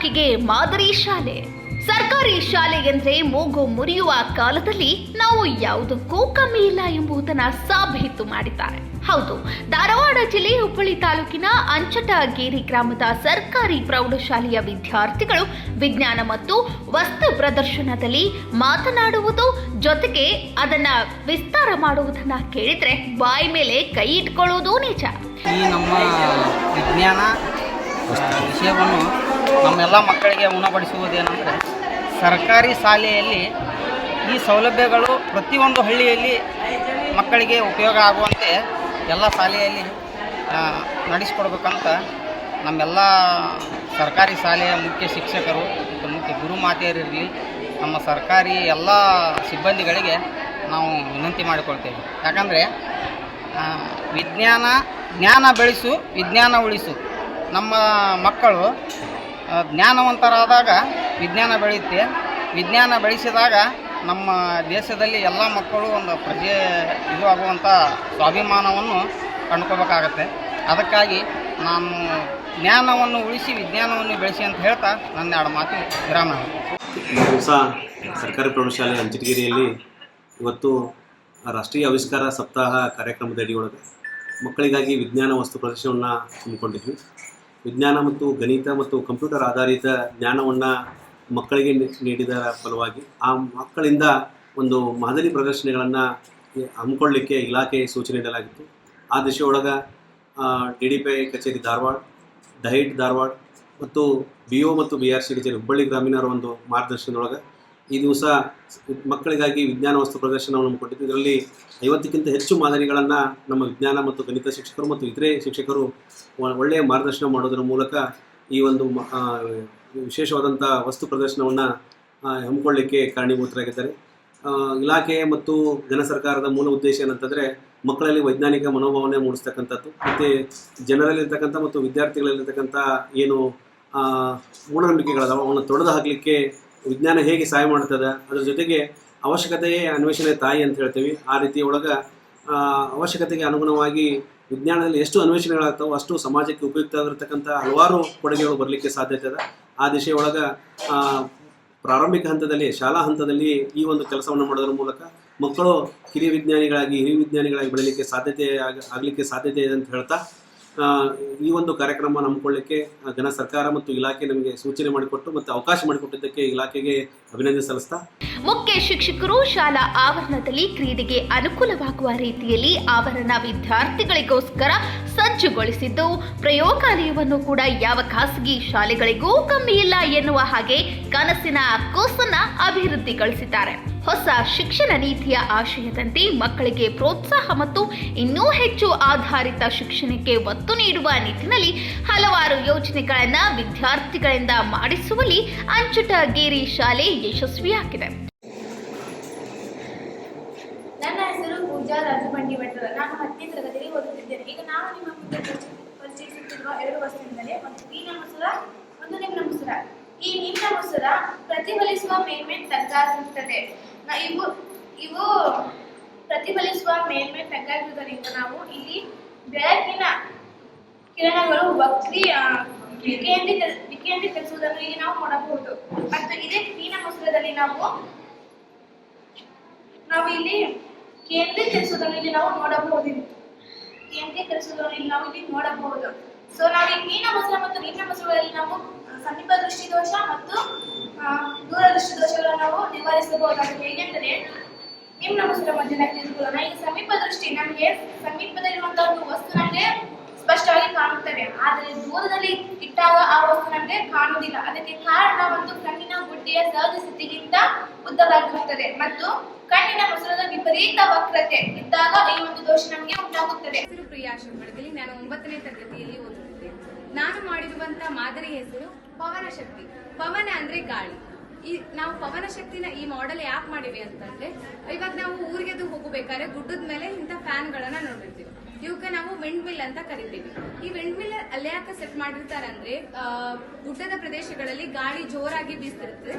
ಇಲಾಖೆಗೆ ಮಾದರಿ ಶಾಲೆ. ಸರ್ಕಾರಿ ಶಾಲೆ ಎಂದ್ರೆ ಮೂಗು ಮುರಿಯುವ ಕಾಲದಲ್ಲಿ ನಾವು ಯಾವುದಕ್ಕೂ ಕಮ್ಮಿ ಇಲ್ಲ ಎಂಬುದನ್ನು ಸಾಬೀತು ಮಾಡಿದ್ದಾರೆ. ಹೌದು, ಧಾರವಾಡ ಜಿಲ್ಲೆ ಹುಬ್ಬಳ್ಳಿ ತಾಲೂಕಿನ ಅಂಚಟಗೇರಿ ಗ್ರಾಮದ ಸರ್ಕಾರಿ ಪ್ರೌಢಶಾಲೆಯ ವಿದ್ಯಾರ್ಥಿಗಳು ವಿಜ್ಞಾನ ಮತ್ತು ವಸ್ತು ಪ್ರದರ್ಶನದಲ್ಲಿ ಮಾತನಾಡುವುದು ಜೊತೆಗೆ ಅದನ್ನ ವಿಸ್ತಾರ ಮಾಡುವುದನ್ನ ಕೇಳಿದ್ರೆ ಬಾಯಿ ಮೇಲೆ ಕೈ ಇಟ್ಕೊಳ್ಳೋದು ನಿಜ. ಈ ನಮ್ಮ ವಿಜ್ಞಾನ ವಿಷಯವನ್ನು ನಮ್ಮೆಲ್ಲ ಮಕ್ಕಳಿಗೆ ಉಣಬಡಿಸುವುದೇನೆಂದರೆ, ಸರ್ಕಾರಿ ಶಾಲೆಯಲ್ಲಿ ಈ ಸೌಲಭ್ಯಗಳು ಪ್ರತಿಯೊಂದು ಹಳ್ಳಿಯಲ್ಲಿ ಮಕ್ಕಳಿಗೆ ಉಪಯೋಗ ಆಗುವಂತೆ ಎಲ್ಲ ಶಾಲೆಯಲ್ಲಿ ನಡೆಸಿಕೊಡ್ಬೇಕಂತ ನಮ್ಮೆಲ್ಲ ಸರ್ಕಾರಿ ಶಾಲೆಯ ಮುಖ್ಯ ಶಿಕ್ಷಕರು ಮತ್ತು ಮುಖ್ಯ ಗುರುಮಾತೆಯರಿರಲಿ, ನಮ್ಮ ಸರ್ಕಾರಿ ಎಲ್ಲ ಸಿಬ್ಬಂದಿಗಳಿಗೆ ನಾವು ವಿನಂತಿ ಮಾಡಿಕೊಳ್ತೇವೆ. ಯಾಕಂದರೆ ಜ್ಞಾನ ಬೆಳೆಸು, ವಿಜ್ಞಾನ ಉಳಿಸು. ನಮ್ಮ ಮಕ್ಕಳು ಜ್ಞಾನವಂತರಾದಾಗ ವಿಜ್ಞಾನ ಬೆಳೆಯುತ್ತೆ. ವಿಜ್ಞಾನ ಬೆಳೆಸಿದಾಗ ನಮ್ಮ ದೇಶದಲ್ಲಿ ಎಲ್ಲ ಮಕ್ಕಳು ಒಂದು ಇದು ಆಗುವಂಥ ಸ್ವಾಭಿಮಾನವನ್ನು ಕಂಡುಕೋಬೇಕಾಗತ್ತೆ. ಅದಕ್ಕಾಗಿ ನಾನು ಜ್ಞಾನವನ್ನು ಉಳಿಸಿ ವಿಜ್ಞಾನವನ್ನು ಬೆಳೆಸಿ ಅಂತ ಹೇಳ್ತಾ ನನ್ನ ಎರಡು ಮಾತು ವಿರಾಮ. ದಿವಸ ಸರ್ಕಾರಿ ಪ್ರೌಢಶಾಲೆ ಅಂಚಟಗೇರಿಯಲ್ಲಿ ಇವತ್ತು ರಾಷ್ಟ್ರೀಯ ಆವಿಷ್ಕಾರ ಸಪ್ತಾಹ ಕಾರ್ಯಕ್ರಮದ ಅಡಿಯೊಳಗೆ ಮಕ್ಕಳಿಗಾಗಿ ವಿಜ್ಞಾನ ವಸ್ತು ಪ್ರದರ್ಶನವನ್ನು ಹಮ್ಮಿಕೊಂಡಿದ್ವಿ. ವಿಜ್ಞಾನ ಮತ್ತು ಗಣಿತ ಮತ್ತು ಕಂಪ್ಯೂಟರ್ ಆಧಾರಿತ ಜ್ಞಾನವನ್ನು ಮಕ್ಕಳಿಗೆ ನೀಡಿದ ಫಲವಾಗಿ ಆ ಮಕ್ಕಳಿಂದ ಒಂದು ಮಾದರಿ ಪ್ರದರ್ಶನಗಳನ್ನು ಹಮ್ಮಿಕೊಳ್ಳಲಿಕ್ಕೆ ಇಲಾಖೆ ಸೂಚನೆ ನೀಡಲಾಗಿತ್ತು. ಆ ದಿಶೆಯೊಳಗೆ DDPI ಕಚೇರಿ ಧಾರವಾಡ, ಡೈಟ್ ಧಾರವಾಡ ಮತ್ತು BO ಮತ್ತು BRC ಕಚೇರಿ ಹುಬ್ಬಳ್ಳಿ ಗ್ರಾಮೀಣರ ಒಂದು ಮಾರ್ಗದರ್ಶನದೊಳಗೆ ಈ ದಿವಸ ಮಕ್ಕಳಿಗಾಗಿ ವಿಜ್ಞಾನ ವಸ್ತು ಪ್ರದರ್ಶನವನ್ನು ಹಮ್ಮಿಕೊಂಡಿದ್ದು. ಇದರಲ್ಲಿ 50ಕ್ಕಿಂತ ಹೆಚ್ಚು ಮಾದರಿಗಳನ್ನು ನಮ್ಮ ವಿಜ್ಞಾನ ಮತ್ತು ಗಣಿತ ಶಿಕ್ಷಕರು ಮತ್ತು ಇತರೆ ಶಿಕ್ಷಕರು ಒಳ್ಳೆಯ ಮಾರ್ಗದರ್ಶನ ಮಾಡೋದರ ಮೂಲಕ ಈ ಒಂದು ವಿಶೇಷವಾದಂಥ ವಸ್ತು ಪ್ರದರ್ಶನವನ್ನು ಹಮ್ಮಿಕೊಳ್ಳಲಿಕ್ಕೆ ಕಾರಣೀಭೂತರಾಗಿದ್ದಾರೆ. ಇಲಾಖೆ ಮತ್ತು ಜನ ಸರ್ಕಾರದ ಮೂಲ ಉದ್ದೇಶ ಏನಂತಂದರೆ ಮಕ್ಕಳಲ್ಲಿ ವೈಜ್ಞಾನಿಕ ಮನೋಭಾವನೆ ಮೂಡಿಸ್ತಕ್ಕಂಥದ್ದು ಮತ್ತು ಜನರಲ್ಲಿರ್ತಕ್ಕಂಥ ಮತ್ತು ವಿದ್ಯಾರ್ಥಿಗಳಲ್ಲಿರ್ತಕ್ಕಂಥ ಏನು ಮೂಢನಂಬಿಕೆಗಳದಾವ ಅವನ್ನ ತೊಡೆದು ಹಾಕಲಿಕ್ಕೆ ವಿಜ್ಞಾನ ಹೇಗೆ ಸಹಾಯ ಮಾಡ್ತದೆ, ಅದರ ಜೊತೆಗೆ ಅವಶ್ಯಕತೆಯೇ ಅನ್ವೇಷಣೆ ತಾಯಿ ಅಂತ ಹೇಳ್ತೀವಿ. ಆ ರೀತಿ ಒಳಗೆ ಅವಶ್ಯಕತೆಗೆ ಅನುಗುಣವಾಗಿ ವಿಜ್ಞಾನದಲ್ಲಿ ಎಷ್ಟು ಅನ್ವೇಷಣೆಗಳಾಗ್ತಾವೋ ಅಷ್ಟು ಸಮಾಜಕ್ಕೆ ಉಪಯುಕ್ತ ಆಗಿರ್ತಕ್ಕಂಥ ಹಲವಾರು ಕೊಡುಗೆಗಳು ಬರಲಿಕ್ಕೆ ಸಾಧ್ಯತೆ ಇದೆ. ಆ ದಿಶೆಯೊಳಗೆ ಪ್ರಾರಂಭಿಕ ಹಂತದಲ್ಲಿ, ಶಾಲಾ ಹಂತದಲ್ಲಿ ಈ ಒಂದು ಕೆಲಸವನ್ನು ಮಾಡೋದ್ರ ಮೂಲಕ ಮಕ್ಕಳು ಹಿರಿಯ ವಿಜ್ಞಾನಿಗಳಾಗಿ ಬೆಳೀಲಿಕ್ಕೆ ಆಗಲಿಕ್ಕೆ ಸಾಧ್ಯತೆ ಇದೆ ಅಂತ ಹೇಳ್ತಾ ಈ ಒಂದು ಕಾರ್ಯಕ್ರಮ ಹಮ್ಮಿಕೊಳ್ಳಲಿಕ್ಕೆ ಜನ ಸರ್ಕಾರ ಮತ್ತು ಇಲಾಖೆ ನಮಗೆ ಸೂಚನೆ ಮಾಡಿಕೊಟ್ಟು ಮತ್ತು ಅವಕಾಶ ಮಾಡಿಕೊಟ್ಟಿದ್ದಕ್ಕೆ ಇಲಾಖೆಗೆ ಅಭಿನಂದನೆ ಸಲ್ಲಿಸ್ತಾ, ಮುಖ್ಯ ಶಿಕ್ಷಕರು ಶಾಲಾ ಆವರಣದಲ್ಲಿ ಕ್ರೀಡೆಗೆ ಅನುಕೂಲವಾಗುವ ರೀತಿಯಲ್ಲಿ ಆವರಣ ವಿದ್ಯಾರ್ಥಿಗಳಿಗೋಸ್ಕರ ಸಜ್ಜುಗೊಳಿಸಿದ್ದು, ಪ್ರಯೋಗಾಲಯವನ್ನು ಕೂಡ ಯಾವ ಖಾಸಗಿ ಶಾಲೆಗಳಿಗೂ ಕಮ್ಮಿ ಇಲ್ಲ ಎನ್ನುವ ಹಾಗೆ ಕನಸಿನ ಕೂಸನ್ನ ಅಭಿವೃದ್ಧಿಗೊಳಿಸಿದ್ದಾರೆ. ಹೊಸ ಶಿಕ್ಷಣ ನೀತಿಯ ಆಶಯದಂತೆ ಮಕ್ಕಳಿಗೆ ಪ್ರೋತ್ಸಾಹ ಮತ್ತು ಇನ್ನೂ ಹೆಚ್ಚು ಆಧಾರಿತ ಶಿಕ್ಷಣಕ್ಕೆ ಒತ್ತು ನೀಡುವ ನಿಟ್ಟಿನಲ್ಲಿ ಹಲವಾರು ಯೋಜನೆಗಳನ್ನು ವಿದ್ಯಾರ್ಥಿಗಳಿಂದ ಮಾಡಿಸುವಲ್ಲಿ ಅಂಚಟಗೇರಿ ಶಾಲೆ ಯಶಸ್ವಿಯಾಗಿದೆ. ನನ್ನ ಹೆಸರು ಪೂಜಾ ರಾಜು ಬಂಡಿಮಠ. ನಾನು 10ನೇ ತರಗತಿಯಲ್ಲಿ ಓದುತ್ತಿದ್ದೇನೆ. ಈಗ ನಾನು ನಿಮ್ಮ ಮುಂದೆ ಪರಿಚಯಿಸುತ್ತಿರುವ 2 ವಸ್ತುಗಳೆಂದರೆ ಒಂದು ಮೀನಿನ ಮೊಸರ, ಒಂದು ನಿಮ್ನ ಮೊಸರ. ಈ ಮೀನಿನ ಮೊಸರ ಪ್ರತಿಫಲಿಸುವ ಮೇಲ್ಮೈ ತಗ್ಗಾಗಿರುತ್ತದೆ. ಇವು ಪ್ರತಿಫಲಿಸುವ ಮೇಲ್ಮೈ ತಗ್ಗಾಗಿರುವುದರಿಂದ ನಾವು ಇಲ್ಲಿ ಬೆಳಕಿನ ಕಿರಣಗಳು ವಕ್ರಿ ವಿಕೇಂದ್ರೀಕರಿಸುವುದನ್ನು ಇಲ್ಲಿ ನಾವು ನೋಡಬಹುದು. ಮತ್ತು ಇದೇ ಮೀನಿನ ಮೊಸರದಲ್ಲಿ ನಾವು ಇಲ್ಲಿ ಕೇಂದ್ರೀಕರಿಸುವುದನ್ನು ಇಲ್ಲಿ ನಾವು ನೋಡಬಹುದು. ಸೊ ನಾವು ಈ ಮೀನಿನ ಮೊಸರ ಮತ್ತು ನೀರಿನ ಮೊಸರುಗಳಲ್ಲಿ ನಾವು ಸಮೀಪ ದೃಷ್ಟಿ ದೋಷ ಮತ್ತು ದೂರ ದೃಷ್ಟಿ ದೋಷಗಳನ್ನು ನಾವು ನಿವಾರಿಸಬಹುದಾಗಿದೆ. ಹೇಗೆಂದರೆ ನಿಮ್ನ ಮೊಸರ ಬಗ್ಗೆ ತಿಳಿದುಕೊಳ್ಳೋಣ. ಈ ಸಮೀಪ ದೃಷ್ಟಿ ನಮಗೆ ಸಮೀಪದಲ್ಲಿರುವಂತಹ ಒಂದು ವಸ್ತು ನಮಗೆ ಸ್ಪಷ್ಟವಾಗಿ ಕಾಣುತ್ತವೆ, ಆದರೆ ದೂರದಲ್ಲಿ ಇಟ್ಟಾಗ ಆ ವಸ್ತು ನಮಗೆ ಕಾಣುವುದಿಲ್ಲ. ಅದಕ್ಕೆ ಕಾರಣ ಒಂದು ಕಣ್ಣಿನ ಗುಡ್ಡೆಯ ಸಹಜ ಸ್ಥಿತಿಗಿಂತ ಉದ್ದವಾಗಿರುತ್ತದೆ ಮತ್ತು ಕಣ್ಣಿನ ಮೊಸರದ ವಿಪರೀತ ವಕ್ರತೆ ಇದ್ದಾಗ ಈ ಒಂದು ದೋಷ ನಮಗೆ ಉಂಟಾಗುತ್ತದೆ. ಹೆಸರು ಪ್ರಿಯಾ ಶಂಕರದಲ್ಲಿ. ನಾನು 9ನೇ ತರಗತಿಯಲ್ಲಿ ಓದುತ್ತಿದ್ದೆ. ನಾನು ಮಾಡಿರುವಂತಹ ಮಾದರಿ ಹೆಸರು ಪವನ ಶಕ್ತಿ. ಪವನ ಅಂದ್ರೆ ಗಾಳಿ. ನಾವು ಪವನ ಶಕ್ತಿನ ಈ ಮಾಡೆಲ್ ಯಾಕೆ ಮಾಡಿವಿ ಅಂತಂದ್ರೆ, ಇವಾಗ ನಾವು ಊರಿಗೆ ಹೋಗಬೇಕಾದ್ರೆ ಗುಡ್ಡದ ಮೇಲೆ ಇಂಥ ಫ್ಯಾನ್ಗಳನ್ನ ನೋಡಿರ್ತೀವಿ. ಇವಕ್ಕೆ ನಾವು ವಿಂಡ್ ಮಿಲ್ ಅಂತ ಕರಿತೀವಿ. ಈ ವಿಂಡ್ ಮಿಲ್ ಅಲ್ಲೇ ಯಾಕೆ ಸೆಟ್ ಮಾಡಿರ್ತಾರಂದ್ರೆ, ಗುಡ್ಡದ ಪ್ರದೇಶಗಳಲ್ಲಿ ಗಾಳಿ ಜೋರಾಗಿ ಬೀಸ್ತಿರ್ತದೆ.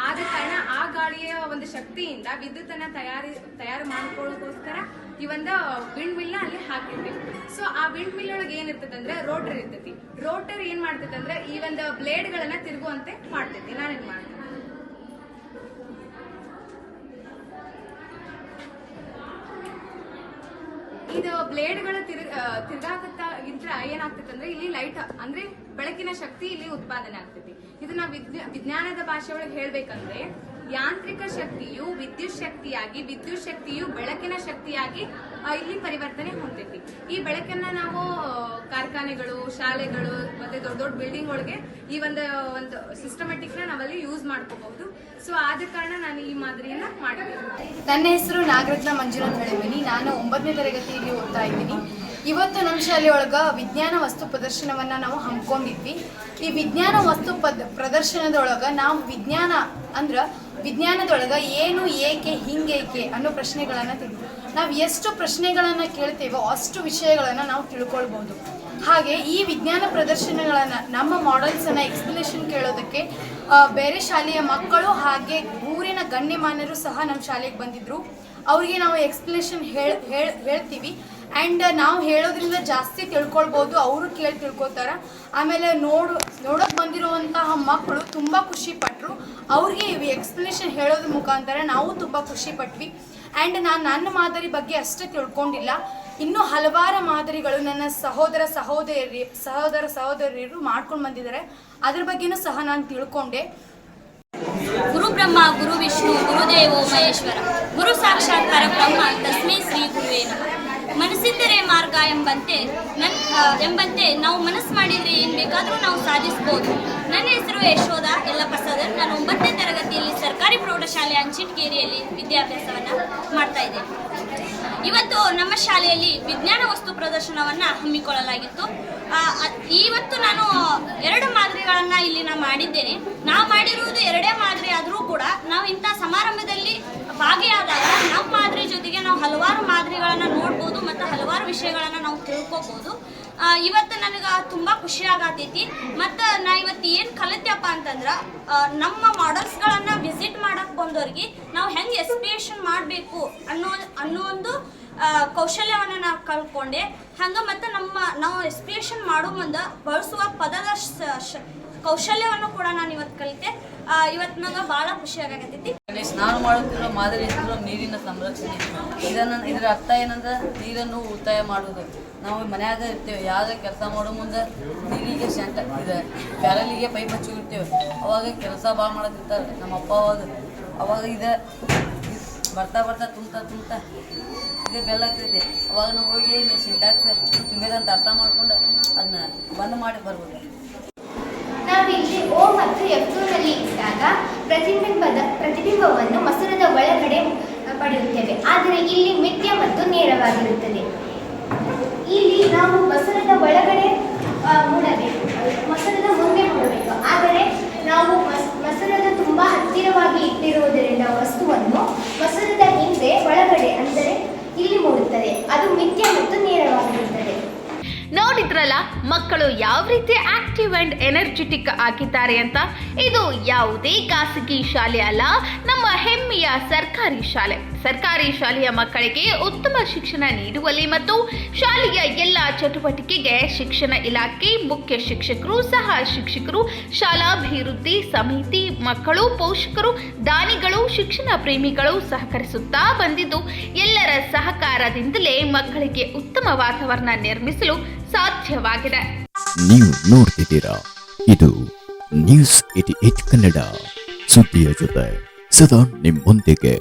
ಆದ ಕಾರಣ ಆ ಗಾಳಿಯ ಒಂದು ಶಕ್ತಿಯಿಂದ ವಿದ್ಯುತ್ತನ್ನ ತಯಾರು ಮಾಡ್ಕೊಳ್ಳೋಕೋಸ್ಕರ ಈ ಒಂದು ವಿಂಡ್ ಮಿಲ್ ನ ಅಲ್ಲಿ ಹಾಕಿರ್ತೀವಿ. ಸೊ ಆ ವಿಂಡ್ ಮಿಲ್ ಒಳಗೆ ಏನಿರ್ತದೆ ಅಂದ್ರೆ ರೋಟರ್ ಇರ್ತೈತಿ. ರೋಟರ್ ಏನ್ ಮಾಡ್ತೈತೆ ಅಂದ್ರೆ ಈ ಒಂದು ಬ್ಲೇಡ್ ಗಳನ್ನ ತಿರುಗುವಂತೆ ಮಾಡ್ತೈತಿ. ನಾನೇನ್ ಮಾಡ್ತೀನಿ, ಇದು ಬ್ಲೇಡ್ಗಳ ತಿರ್ಗಾಕತ್ತ ಇದ್ರ ಏನಾಗ್ತೈತೆ ಅಂದ್ರೆ ಇಲ್ಲಿ ಲೈಟ್ ಅಂದ್ರೆ ಬೆಳಕಿನ ಶಕ್ತಿ ಇಲ್ಲಿ ಉತ್ಪಾದನೆ ಆಗ್ತೈತಿ. ಇದು ನಾವು ವಿಜ್ಞಾನದ ಭಾಷೆ ಒಳಗೆ ಹೇಳ್ಬೇಕಂದ್ರೆ ಯಾಂತ್ರಿಕ ಶಕ್ತಿಯು ವಿದ್ಯುತ್ ಶಕ್ತಿಯಾಗಿ, ವಿದ್ಯುತ್ ಶಕ್ತಿಯು ಬೆಳಕಿನ ಶಕ್ತಿಯಾಗಿ ಇಲ್ಲಿ ಪರಿವರ್ತನೆ ಹೊಂದೈತಿ. ಈ ಬೆಳಕನ್ನ ನಾವು ಕಾರ್ಖಾನೆಗಳು, ಶಾಲೆಗಳು ಮತ್ತೆ ದೊಡ್ಡ ದೊಡ್ಡ ಬಿಲ್ಡಿಂಗ್ ಒಳಗೆ ಈ ಒಂದು ಸಿಸ್ಟಮೆಟಿಕ್ ನ ನಾವಲ್ಲಿ ಯೂಸ್ ಮಾಡ್ಕೋಬಹುದು. ಸೊ ಆದ ಕಾರಣ ನಾನು ಈ ಮಾದರಿಯನ್ನ ಮಾಡಿದ್ದೀನಿ. ನನ್ನ ಹೆಸರು ನಾಗರತ್ನ ಮಂಜುನಾಥ್ ಹಳೆಮನಿ. ನಾನು 9ನೇ ತರಗತಿಯಲ್ಲಿ ಓದ್ತಾ ಇದ್ದೀನಿ. ಇವತ್ತು ನಮ್ಮ ಶಾಲೆಯೊಳಗೆ ವಿಜ್ಞಾನ ವಸ್ತು ಪ್ರದರ್ಶನವನ್ನು ನಾವು ಹಮ್ಮಿಕೊಂಡಿದ್ವಿ. ಈ ವಿಜ್ಞಾನ ವಸ್ತು ಪ್ರದರ್ಶನದೊಳಗೆ ನಾವು ವಿಜ್ಞಾನ ಅಂದ್ರೆ ವಿಜ್ಞಾನದೊಳಗೆ ಏನು, ಏಕೆ, ಹಿಂಗೇಕೆ ಅನ್ನೋ ಪ್ರಶ್ನೆಗಳನ್ನು ನಾವು ಎಷ್ಟು ಪ್ರಶ್ನೆಗಳನ್ನು ಕೇಳ್ತೇವೋ ಅಷ್ಟು ವಿಷಯಗಳನ್ನು ನಾವು ತಿಳ್ಕೊಳ್ಬೋದು. ಹಾಗೆ ಈ ವಿಜ್ಞಾನ ಪ್ರದರ್ಶನಗಳನ್ನು ನಮ್ಮ ಮಾಡೆಲ್ಸನ್ನು ಎಕ್ಸ್ಪ್ಲನೇಷನ್ ಕೇಳೋದಕ್ಕೆ ಬೇರೆ ಶಾಲೆಯ ಮಕ್ಕಳು ಹಾಗೆ ಊರಿನ ಗಣ್ಯಮಾನ್ಯರು ಸಹ ನಮ್ಮ ಶಾಲೆಗೆ ಬಂದಿದ್ದರು. ಅವರಿಗೆ ನಾವು ಎಕ್ಸ್ಪ್ಲನೇಷನ್ ಹೇಳ್ತೀವಿ ಆ್ಯಂಡ್ ನಾವು ಹೇಳೋದ್ರಿಂದ ಜಾಸ್ತಿ ತಿಳ್ಕೊಳ್ಬೋದು, ಅವರು ಕೇಳಿ ತಿಳ್ಕೊತಾರೆ. ಆಮೇಲೆ ನೋಡೋಕೆ ಬಂದಿರುವಂತಹ ಮಕ್ಕಳು ತುಂಬ ಖುಷಿಪಟ್ಟರು. ಅವ್ರಿಗೆ ಎಕ್ಸ್ಪ್ಲನೇಷನ್ ಹೇಳೋದ್ರ ಮುಖಾಂತರ ನಾವು ತುಂಬ ಖುಷಿಪಟ್ವಿ. ಆ್ಯಂಡ್ ನಾನು ನನ್ನ ಮಾದರಿ ಬಗ್ಗೆ ಅಷ್ಟೇ ತಿಳ್ಕೊಂಡಿಲ್ಲ, ಇನ್ನೂ ಹಲವಾರು ಮಾದರಿಗಳು ನನ್ನ ಸಹೋದರ ಸಹೋದರಿಯರು ಮಾಡ್ಕೊಂಡು ಬಂದಿದ್ದಾರೆ. ಅದ್ರ ಬಗ್ಗೆನೂ ಸಹ ನಾನು ತಿಳ್ಕೊಂಡೆ. ಗುರು ಬ್ರಹ್ಮ ಗುರು ವಿಷ್ಣು ಗುರುದೇವೋ ಮಹೇಶ್ವರ, ಗುರು ಸಾಕ್ಷಾತ್ ಪರಬ್ರಹ್ಮ ತಸ್ಮೈ ಶ್ರೀ ಗುರುವೇ ನಮಃ. ಮನಸ್ಸಿದ್ದರೆ ಮಾರ್ಗ ಎಂಬಂತೆ ನಾವು ಮನಸ್ಸು ಮಾಡಿದರೆ ಏನು ಬೇಕಾದರೂ ನಾವು ಸಾಧಿಸ್ಬೋದು. ನನ್ನ ಹೆಸರು ಯಶೋಧ ಯಲ್ಲಪ್ರಸಾದರ್. ನಾನು 9ನೇ ತರಗತಿಯಲ್ಲಿ ಸರ್ಕಾರಿ ಪ್ರೌಢಶಾಲೆ ಅಂಚಿಟ್ಕೇರಿಯಲ್ಲಿ ವಿದ್ಯಾಭ್ಯಾಸವನ್ನು ಮಾಡ್ತಾ ಇದ್ದೇನೆ. ಇವತ್ತು ನಮ್ಮ ಶಾಲೆಯಲ್ಲಿ ವಿಜ್ಞಾನ ವಸ್ತು ಪ್ರದರ್ಶನವನ್ನು ಹಮ್ಮಿಕೊಳ್ಳಲಾಗಿತ್ತು. ಇವತ್ತು ನಾನು 2 ಮಾದರಿಗಳನ್ನು ಇಲ್ಲಿನ ಮಾಡಿದ್ದೇನೆ. ನಾವು ಮಾಡಿರುವುದು 2 ಮಾದರಿ ಆದರೂ ಕೂಡ ನಾವು ಇಂಥ ಸಮಾರಂಭದಲ್ಲಿ ಭಾಗಿಯಾದಾಗ ನಮ್ಮ ಮಾದರಿ ಜೊತೆಗೆ ನಾವು ಹಲವಾರು ಮಾದರಿಗಳನ್ನು ನೋಡ್ಬೋದು ಮತ್ತು ಹಲವಾರು ವಿಷಯಗಳನ್ನು ನಾವು ತಿಳ್ಕೊಬೋದು. ಇವತ್ತು ನನಗೆ ತುಂಬ ಖುಷಿ ಆಗತೈತಿ. ಮತ್ತು ನಾ ಇವತ್ತು ಏನು ಕಲಿತಪ್ಪ ಅಂತಂದ್ರೆ ನಮ್ಮ ಮಾಡೆಲ್ಸ್ಗಳನ್ನು ವಿಸಿಟ್ ಮಾಡಕ್ಕೆ ಬಂದವ್ರಿಗೆ ನಾವು ಹೆಂಗೆ ಎಕ್ಸ್ಪ್ಲೇಷನ್ ಮಾಡಬೇಕು ಅನ್ನೋ ಒಂದು ಕೌಶಲ್ಯವನ್ನು ನಾವು ಕಲ್ತ್ಕೊಂಡೆ. ಹಂಗೆ ಮತ್ತು ನಾವು ಎಕ್ಸ್ಪ್ಲೇಷನ್ ಮಾಡೋ ಮುಂದೆ ಬಳಸುವ ಪದದ ಕೌಶಲ್ಯವನ್ನು ಕೂಡ ನಾನು ಇವತ್ತು ಕಲಿತೆ. ಇವತ್ತು ನನಗೆ ಭಾಳ ಖುಷಿ ಆಗತೈತಿ. ನಾನು ಮಾಡುತ್ತಿರುವ ಮಾದರಿ ಹೆಸರು ನೀರಿನ ಸಂರಕ್ಷಣೆ. ಇದರ ಅರ್ಥ ಏನಂದ್ರೆ ನೀರನ್ನು ಉಳಿತಾಯ ಮಾಡುವುದು. ನಾವು ಮನ್ಯಾಗ ಇರ್ತೇವೆ, ಯಾವುದೇ ಕೆಲಸ ಮಾಡೋ ಮುಂದೆ ನೀರಿಗೆ ಇದೆ ಬ್ಯಾರಲಿಗೆ ಪೈಪ್ ಹಚ್ಚಿರ್ತೇವೆ. ಅವಾಗ ಕೆಲಸ ಭಾಳ ಮಾಡೋದಿರ್ತಾರೆ ನಮ್ಮ ಅಪ್ಪ ಅವಾಗ ಬರ್ತಾ ತುಂಬ್ತಾ ಇದೇ ಬೆಲ್ಲ ಆಗ್ತೈತೆ. ಅವಾಗ ನಾವು ಹೋಗಿ ಸಿಂಟ್ಯಾಕ್ಸ್ ತುಂಬೇದಂತ ಅರ್ಥ ಮಾಡ್ಕೊಂಡು ಅದನ್ನ ಬಂದ್ ಮಾಡಿ ಬರ್ಬೋದು. ನಾವಿಲ್ಲಿ O ಮತ್ತು F2 ನಲ್ಲಿ ಇಟ್ಟಾಗ ಪ್ರತಿಬಿಂಬವನ್ನು ಮಸೂರದ ಒಳಗಡೆ ಪಡೆಯುತ್ತೇವೆ. ಆದರೆ ಇಲ್ಲಿ ಮಿಥ್ಯ ಮತ್ತು ನೇರವಾಗಿರುತ್ತದೆ. ಇಲ್ಲಿ ನಾವು ಮಸೂರದ ಒಳಗಡೆ ಮೂಡಬೇಕು, ಮಸೂರದ ಮುಂದೆ ಮೂಡಬೇಕು. ಆದರೆ ನಾವು ಮಸೂರದ ತುಂಬ ಹತ್ತಿರವಾಗಿ ಇಟ್ಟಿರುವುದರಿಂದ ವಸ್ತುವನ್ನು ಮಸೂರದ ಹಿಂದೆ ಒಳಗಡೆ ಅಂದರೆ ಇಲ್ಲಿ ಮೂಡುತ್ತದೆ. ಅದು ಮಿಥ್ಯ ಮತ್ತು ನೇರವಾಗಿರುತ್ತದೆ. ನೋಡಿದ್ರಲ್ಲ ಮಕ್ಕಳು ಯಾವ ರೀತಿ ಆಕ್ಟಿವ್ ಅಂಡ್ ಎನರ್ಜೆಟಿಕ್ ಆಗಿದ್ದಾರೆ ಅಂತ. ಇದು ಯಾವುದೇ ಖಾಸಗಿ ಶಾಲೆ ಅಲ್ಲ, ನಮ್ಮ ಹೆಮ್ಮೆಯ ಸರ್ಕಾರಿ ಶಾಲೆ. ಸರ್ಕಾರಿ ಶಾಲೆಯ ಮಕ್ಕಳಿಗೆ ಉತ್ತಮ ಶಿಕ್ಷಣ ನೀಡುವಲ್ಲಿ ಮತ್ತು ಶಾಲೆಯ ಎಲ್ಲ ಚಟುವಟಿಕೆಗೆ ಶಿಕ್ಷಣ ಇಲಾಖೆ, ಮುಖ್ಯ ಶಿಕ್ಷಕರು, ಸಹ ಶಿಕ್ಷಕರು, ಶಾಲಾಭಿವೃದ್ಧಿ ಸಮಿತಿ, ಮಕ್ಕಳು, ಪೋಷಕರು, ದಾನಿಗಳು, ಶಿಕ್ಷಣ ಪ್ರೇಮಿಗಳು ಸಹಕರಿಸುತ್ತಾ ಬಂದಿದ್ದು ಎಲ್ಲರ ಸಹಕಾರದಿಂದಲೇ ಮಕ್ಕಳಿಗೆ ಉತ್ತಮ ವಾತಾವರಣ ನಿರ್ಮಿಸಲು ಸಾಧ್ಯವಾಗಿದೆ. ನೀವು ನೋಡ್ತಿದ್ದೀರಾ, ಇದು ನ್ಯೂಸ್ 88 ಕನ್ನಡ, ಸುದ್ದಿಯ ಜೊತೆ ಸದಾ ನಿಮ್ಮೊಂದಿಗೆ.